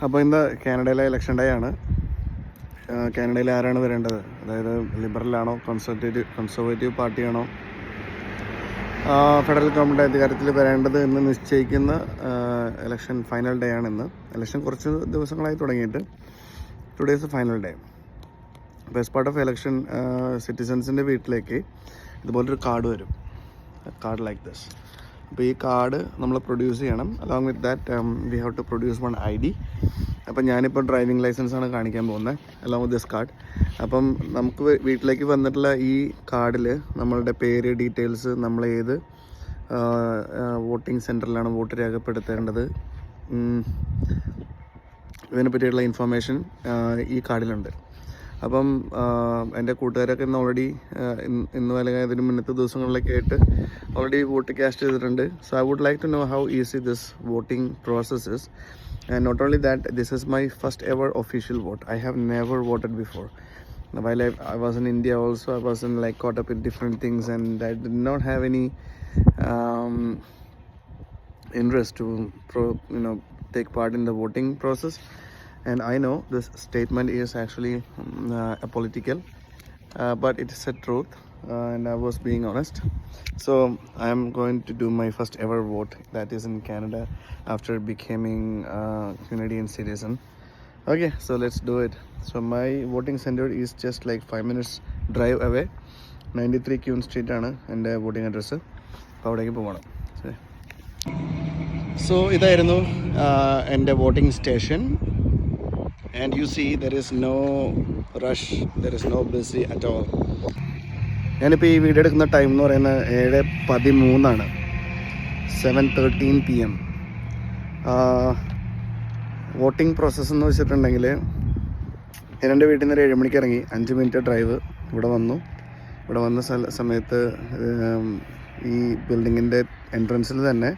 അപ്പോൾ ഇന്ന് കാനഡയിലെ ഇലക്ഷൻ ഡേ ആണ്. കാനഡയിൽ ആരാണ് വരേണ്ടത്? അതായത് ലിബറലാണോ കൺസർവേറ്റീവ് പാർട്ടിയാണോ ഫെഡറൽ ഗവൺമെൻറ് അധികാരത്തിൽ വരേണ്ടത് എന്ന് നിശ്ചയിക്കുന്ന ഇലക്ഷൻ ഫൈനൽ ഡേ ആണ് ഇന്ന്. ഇലക്ഷൻ കുറച്ച് ദിവസങ്ങളായി തുടങ്ങിയിട്ട് ടുഡേ ഈസ് ഫൈനൽ ഡേ. അപ്പോൾ ആസ് പാർട്ട് ഓഫ് ഇലക്ഷൻ സിറ്റിസൺസിൻ്റെ വീട്ടിലേക്ക് ഇതുപോലൊരു കാർഡ് വരും, കാർഡ് ലൈക്ക് ദിസ്. അപ്പോൾ ഈ കാർഡ് നമ്മൾ പ്രൊഡ്യൂസ് ചെയ്യണം. Along with that we have to produce one ID. അപ്പം ഞാനിപ്പോൾ ഡ്രൈവിംഗ് ലൈസൻസാണ് കാണിക്കാൻ പോകുന്നത് അലോങ് വിത്ത് ദിസ് കാർഡ്. അപ്പം നമുക്ക് വീട്ടിലേക്ക് വന്നിട്ടുള്ള ഈ കാർഡിൽ നമ്മളുടെ പേര്, ഡീറ്റെയിൽസ്, നമ്മൾ ഏത് വോട്ടിംഗ് സെൻറ്ററിലാണ് വോട്ട് രേഖപ്പെടുത്തേണ്ടത്, ഇതിനെ പറ്റിയുള്ള ഇൻഫർമേഷൻ ഈ കാർഡിലുണ്ട്. അപ്പം എൻ്റെ കൂട്ടുകാരൊക്കെ ഇന്ന് ഓൾറെഡി ഇന്ന് അല്ലെങ്കിൽ ഇതിന് മുന്നത്തെ ദിവസങ്ങളിലൊക്കെ ആയിട്ട് ഓൾറെഡി വോട്ട് കാസ്റ്റ് ചെയ്തിട്ടുണ്ട്. So I would like to know how easy this voting process is. And not only that, this is my first ever official vote. I have never voted before. While I was in India also, I was in like caught up in different things, and I did not have any interest to take part in the voting process. And I know this statement is actually apolitical, but it is a truth, and I was being honest. So I am going to do my first ever vote, that is in Canada, after becoming a Canadian citizen. Okay, so let's do it. So my voting center is just like 5 minutes drive away. 93 Queen Street ആണ് എൻ്റെ voting address. അപ്പോൾ അവിടേക്ക് പോകണം. So ഇതായിരുന്നു എൻ്റെ voting station. And you see there is no rush, there is no busy at all. ഞാനിപ്പോൾ ഈ video എടുക്കുന്ന ടൈം എന്ന് പറയുന്നത് 7:13 7:13 PM. വോട്ടിംഗ് പ്രോസസ്സ് എന്ന് വെച്ചിട്ടുണ്ടെങ്കിൽ ഞാൻ എൻ്റെ വീട്ടിൽ നിന്ന് ഒരു 7 മണിക്ക് ഇറങ്ങി, 5 മിനിറ്റ് ഡ്രൈവ് ഇവിടെ വന്നു. ഇവിടെ വന്ന സമയത്ത് ഈ ബിൽഡിങ്ങിൻ്റെ എൻട്രൻസിൽ തന്നെ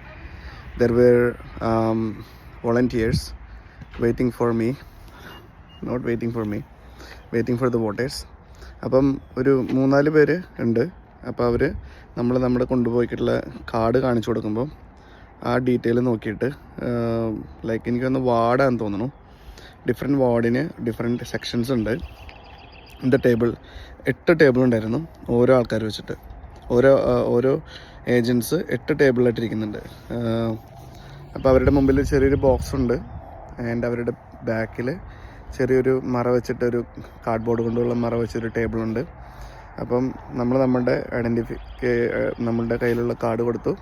there were volunteers waiting for me. Not waiting for me, waiting for the voters. അപ്പം ഒരു 3-4 പേര് ഉണ്ട്. അപ്പോൾ അവർ നമ്മുടെ കൊണ്ടുപോയിട്ടുള്ള കാർഡ് കാണിച്ചു കൊടുക്കുമ്പോൾ ആ ഡീറ്റെയിൽ നോക്കിയിട്ട് ലൈക്ക് എനിക്കൊന്ന് വാർഡാന്ന് തോന്നുന്നു, ഡിഫറെൻറ്റ് വാർഡിന് ഡിഫറെൻറ്റ് സെക്ഷൻസ് ഉണ്ട്. ഇൻ്റെ 8 ടേബിൾ ഉണ്ടായിരുന്നു, ഓരോ ആൾക്കാർ വെച്ചിട്ട്. ഓരോ ഏജൻറ്റ്സ് 8 ടേബിളായിട്ടിരിക്കുന്നുണ്ട്. അപ്പോൾ അവരുടെ മുമ്പിൽ ചെറിയൊരു ബോക്സ് ഉണ്ട്, ആൻഡ് അവരുടെ ബാക്കിൽ ചെറിയൊരു മറ വെച്ചിട്ടൊരു കാർഡ്ബോർഡ് കൊണ്ടുള്ള മറ വെച്ചൊരു ടേബിളുണ്ട്. അപ്പം നമ്മളുടെ നമ്മളുടെ കയ്യിലുള്ള കാർഡ് കൊടുത്തു.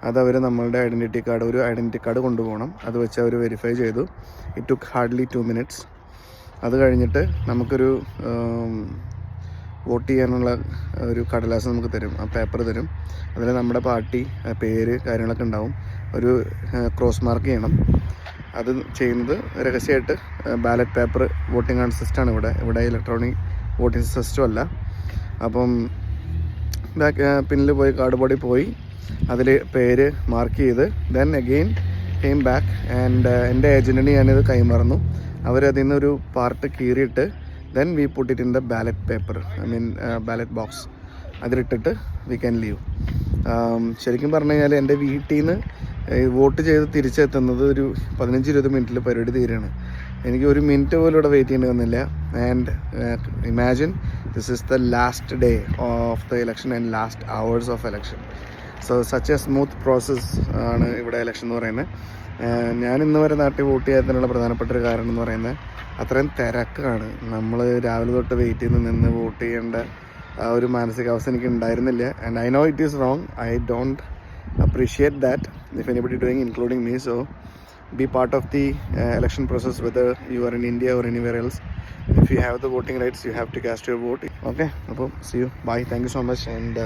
അതവർ നമ്മളുടെ ഐഡൻറ്റിറ്റി കാർഡ് കൊണ്ടുപോകണം. അത് വെച്ച് അവർ വെരിഫൈ ചെയ്തു. It took hardly 2 minutes. അത് കഴിഞ്ഞിട്ട് നമുക്കൊരു വോട്ട് ചെയ്യാനുള്ള ഒരു കടലാസ് നമുക്ക് തരും, ആ പേപ്പർ തരും. അതിൽ നമ്മുടെ പാർട്ടി പേര് കാര്യങ്ങളൊക്കെ ഉണ്ടാവും. ഒരു ക്രോസ് മാർക്ക് ചെയ്യണം. അത് ചെയ്യുന്നത് രഹസ്യമായിട്ട് ബാലറ്റ് പേപ്പർ വോട്ടിംഗ് ആണ് സിസ്റ്റമാണ് ഇവിടെ ഇലക്ട്രോണിക് വോട്ടിംഗ് സിസ്റ്റം അല്ല. അപ്പം പിന്നിൽ പോയി കാർഡ് ബോർഡിൽ പോയി അതിൽ പേര് മാർക്ക് ചെയ്ത് then again came back. And എൻ്റെ ഏജൻറ്റിന് ഞാനിത് കൈമാറുന്നു. അവരതിൽ നിന്നൊരു പാർട്ട് കീറിയിട്ട് then we put it in the ballot paper, ballot box. അതിലിട്ടിട്ട് വി ക്യാൻ ലീവ്. ശരിക്കും പറഞ്ഞു കഴിഞ്ഞാൽ എൻ്റെ വീട്ടിൽ നിന്ന് വോട്ട് ചെയ്ത് തിരിച്ചെത്തുന്നത് ഒരു 15-20 മിനിറ്റിൽ പരിപാടി തീരുകയാണ്. എനിക്ക് 1 മിനിറ്റ് പോലും ഇവിടെ വെയിറ്റ് ചെയ്യേണ്ടി വന്നില്ല. And imagine this is the last day of the election and last hours of election. So such A smooth process ആണ് ഇവിടെ ഇലക്ഷൻ എന്ന് പറയുന്നത്. ഞാൻ ഇന്ന് വരെ നാട്ടിൽ വോട്ട് ചെയ്യാത്തതിനുള്ള പ്രധാനപ്പെട്ട ഒരു കാരണം എന്ന് പറയുന്നത് അത്രയും തിരക്കാണ്. നമ്മൾ രാവിലെ തൊട്ട് വെയിറ്റ് ചെയ്ത് നിന്ന് വോട്ട് ചെയ്യേണ്ട ആ ഒരു മാനസികാവസ്ഥ എനിക്ക് ഉണ്ടായിരുന്നില്ല. And I know it is wrong. I don't appreciate that if anybody doing, including me. So be part of the election process, whether you are in India or anywhere else. If you have the voting rights, you have to cast your vote. Okay, see you, bye, thank you so much, and